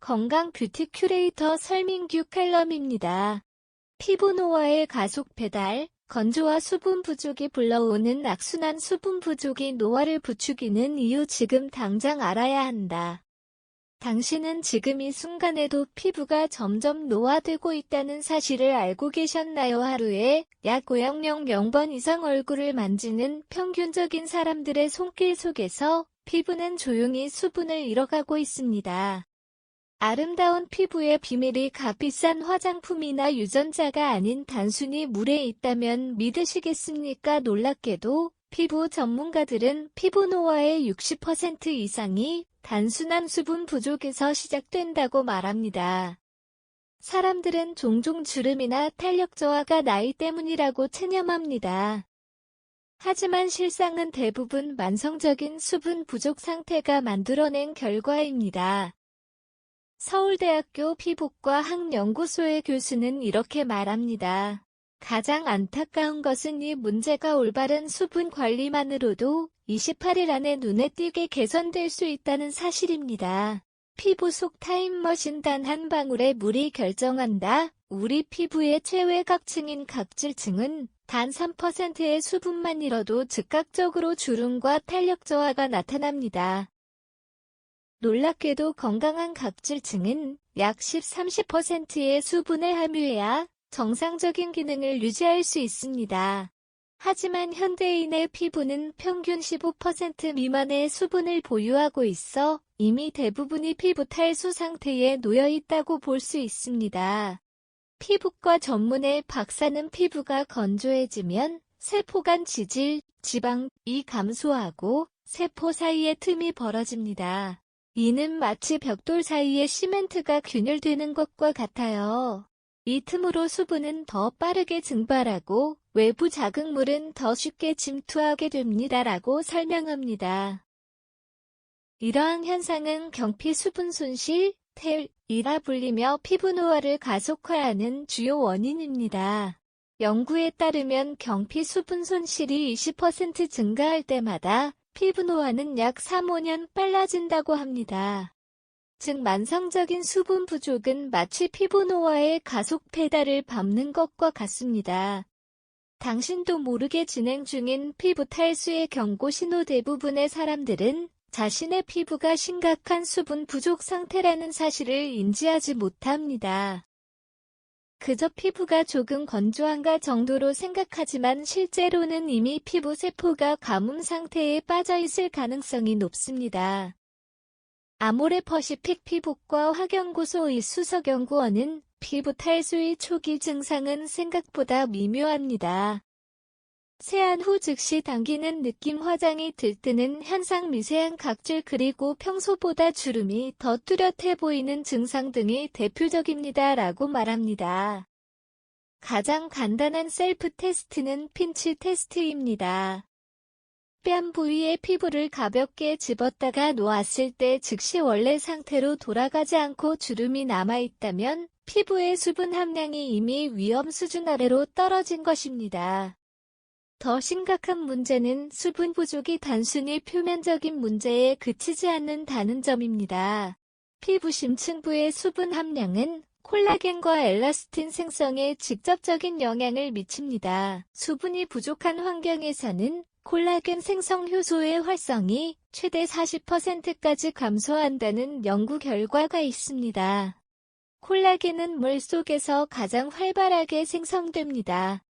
건강 뷰티 큐레이터 설민규 칼럼입니다. 피부 노화의 가속 배달, 건조와 수분 부족이 불러오는 악순환. 수분 부족이 노화를 부추기는 이유. 지금 당장 알아야 한다. 당신은 지금 이 순간에도 피부가 점점 노화되고 있다는 사실을 알고 계셨나요? 하루에 약 500번 이상 얼굴을 만지는 평균적인 사람들의 손길 속에서 피부는 조용히 수분을 잃어가고 있습니다. 아름다운 피부의 비밀이 값비싼 화장품이나 유전자가 아닌 단순히 물에 있다면 믿으시겠습니까? 놀랍게도 피부 전문가들은 피부 노화의 60% 이상이 단순한 수분 부족에서 시작된다고 말합니다. 사람들은 종종 주름이나 탄력 저하가 나이 때문이라고 체념합니다. 하지만 실상은 대부분 만성적인 수분 부족 상태가 만들어낸 결과입니다. 서울대학교 피부과학 연구소의 교수는 이렇게 말합니다. 가장 안타까운 것은 이 문제가 올바른 수분 관리만으로도 28일 안에 눈에 띄게 개선될 수 있다는 사실입니다. 피부 속 타임머신. 단 한 방울의 물이 결정한다. 우리 피부의 최외곽층인 각질층은 단 3%의 수분만 잃어도 즉각적으로 주름과 탄력 저하가 나타납니다. 놀랍게도 건강한 각질층은 약 10-30%의 수분을 함유해야 정상적인 기능을 유지할 수 있습니다. 하지만 현대인의 피부는 평균 15% 미만의 수분을 보유하고 있어 이미 대부분이 피부 탈수 상태에 놓여 있다고 볼 수 있습니다. 피부과 전문의 박사는 피부가 건조해지면 세포 간 지질, 지방이 감소하고 세포 사이에 틈이 벌어집니다. 이는 마치 벽돌 사이에 시멘트가 균열되는 것과 같아요. 이 틈으로 수분은 더 빠르게 증발하고 외부 자극물은 더 쉽게 침투하게 됩니다라고 설명합니다. 이러한 현상은 경피 수분 손실, 텔이라 불리며 피부 노화를 가속화하는 주요 원인입니다. 연구에 따르면 경피 수분 손실이 20% 증가할 때마다 피부 노화는 약 3-5년 빨라진다고 합니다. 즉 만성적인 수분 부족은 마치 피부 노화의 가속 페달을 밟는 것과 같습니다. 당신도 모르게 진행 중인 피부 탈수의 경고 신호. 대부분의 사람들은 자신의 피부가 심각한 수분 부족 상태라는 사실을 인지하지 못합니다. 그저 피부가 조금 건조한가 정도로 생각하지만 실제로는 이미 피부 세포가 가뭄 상태에 빠져 있을 가능성이 높습니다. 아모레퍼시픽 피부과 화연구소의 수석연구원은 피부 탈수의 초기 증상은 생각보다 미묘합니다. 세안 후 즉시 당기는 느낌, 화장이 들뜨는 현상, 미세한 각질, 그리고 평소보다 주름이 더 뚜렷해 보이는 증상 등이 대표적입니다. 라고 말합니다. 가장 간단한 셀프 테스트는 핀치 테스트입니다. 뺨 부위의 피부를 가볍게 집었다가 놓았을 때 즉시 원래 상태로 돌아가지 않고 주름이 남아있다면 피부의 수분 함량이 이미 위험 수준 아래로 떨어진 것입니다. 더 심각한 문제는 수분 부족이 단순히 표면적인 문제에 그치지 않는다는 점입니다. 피부 심층부의 수분 함량은 콜라겐과 엘라스틴 생성에 직접적인 영향을 미칩니다. 수분이 부족한 환경에서는 콜라겐 생성 효소의 활성이 최대 40%까지 감소한다는 연구 결과가 있습니다. 콜라겐은 물 속에서 가장 활발하게 생성됩니다.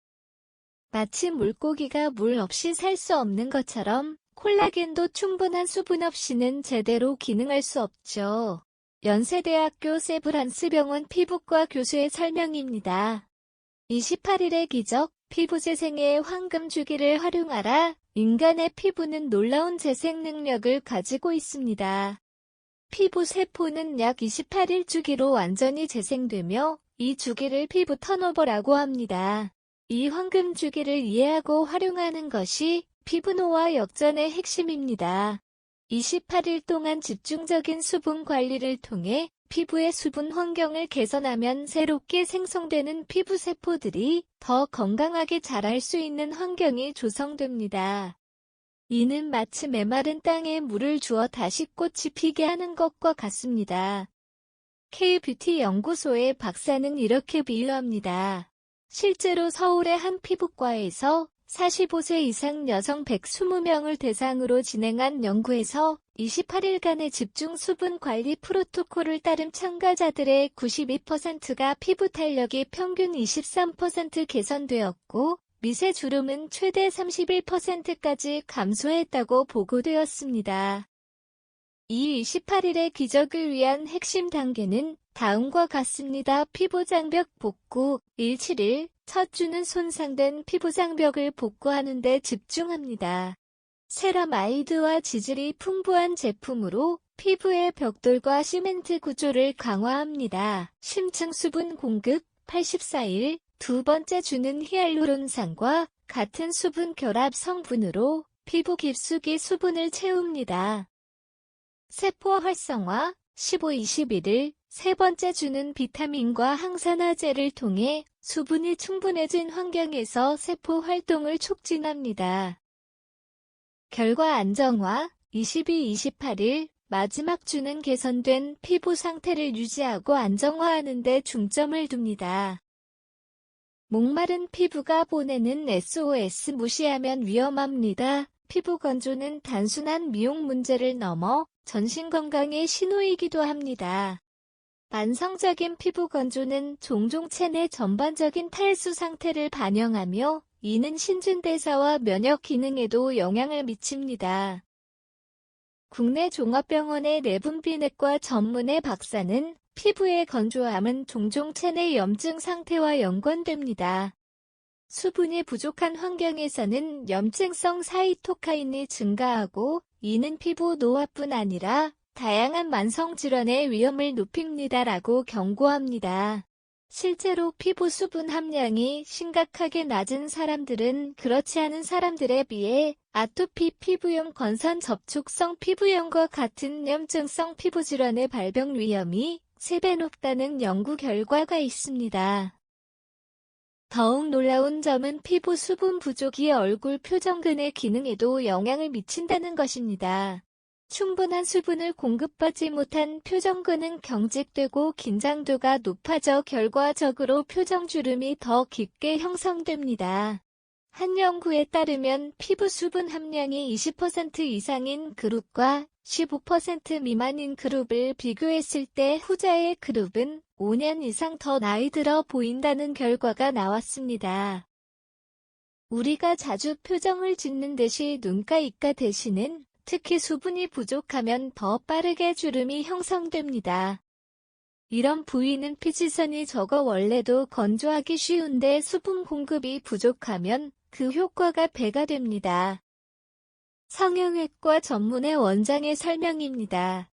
마치 물고기가 물 없이 살 수 없는 것처럼 콜라겐도 충분한 수분 없이는 제대로 기능할 수 없죠. 연세대학교 세브란스병원 피부과 교수의 설명입니다. 28일의 기적, 피부 재생의 황금 주기를 활용하라. 인간의 피부는 놀라운 재생 능력을 가지고 있습니다. 피부 세포는 약 28일 주기로 완전히 재생되며 이 주기를 피부 턴오버라고 합니다. 이 황금 주기를 이해하고 활용하는 것이 피부 노화 역전의 핵심입니다. 28일 동안 집중적인 수분 관리를 통해 피부의 수분 환경을 개선하면 새롭게 생성되는 피부 세포들이 더 건강하게 자랄 수 있는 환경이 조성됩니다. 이는 마치 메마른 땅에 물을 주어 다시 꽃이 피게 하는 것과 같습니다. K-뷰티 연구소의 박사는 이렇게 비유합니다. 실제로 서울의 한 피부과에서 45세 이상 여성 120명을 대상으로 진행한 연구에서 28일간의 집중 수분 관리 프로토콜을 따른 참가자들의 92%가 피부 탄력이 평균 23% 개선되었고, 미세 주름은 최대 31%까지 감소했다고 보고되었습니다. 이 28일의 기적을 위한 핵심 단계는 다음과 같습니다. 피부장벽 복구 17일 첫 주는 손상된 피부장벽을 복구하는 데 집중합니다. 세라마이드와 지질이 풍부한 제품으로 피부의 벽돌과 시멘트 구조를 강화합니다. 심층 수분 공급 84일 두 번째 주는 히알루론산과 같은 수분 결합 성분으로 피부 깊숙이 수분을 채웁니다. 세포 활성화 15-21일 세 번째 주는 비타민과 항산화제를 통해 수분이 충분해진 환경에서 세포 활동을 촉진합니다. 결과 안정화 22-28일 마지막 주는 개선된 피부 상태를 유지하고 안정화하는 데 중점을 둡니다. 목마른 피부가 보내는 SOS 무시하면 위험합니다. 피부 건조는 단순한 미용 문제를 넘어 전신 건강의 신호이기도 합니다. 만성적인 피부 건조는 종종 체내 전반적인 탈수 상태를 반영하며 이는 신진대사와 면역 기능에도 영향을 미칩니다. 국내 종합병원의 내분비내과 전문의 박사는 피부의 건조함은 종종 체내 염증 상태와 연관됩니다. 수분이 부족한 환경에서는 염증성 사이토카인이 증가하고 이는 피부 노화뿐 아니라 다양한 만성질환의 위험을 높입니다라고 경고합니다. 실제로 피부 수분 함량이 심각하게 낮은 사람들은 그렇지 않은 사람들에 비해 아토피 피부염, 건선 접촉성 피부염과 같은 염증성 피부질환의 발병 위험이 3배 높다는 연구 결과가 있습니다. 더욱 놀라운 점은 피부 수분 부족이 얼굴 표정근의 기능에도 영향을 미친다는 것입니다. 충분한 수분을 공급받지 못한 표정근은 경직되고 긴장도가 높아져 결과적으로 표정주름이 더 깊게 형성됩니다. 한 연구에 따르면 피부 수분 함량이 20% 이상인 그룹과 15% 미만인 그룹을 비교했을 때 후자의 그룹은 5년 이상 더 나이 들어 보인다는 결과가 나왔습니다. 우리가 자주 표정을 짓는 듯이 눈가 입가 대신은 특히 수분이 부족하면 더 빠르게 주름이 형성됩니다. 이런 부위는 피지선이 적어 원래도 건조하기 쉬운데 수분 공급이 부족하면 그 효과가 배가 됩니다. 성형외과 전문의 원장의 설명입니다.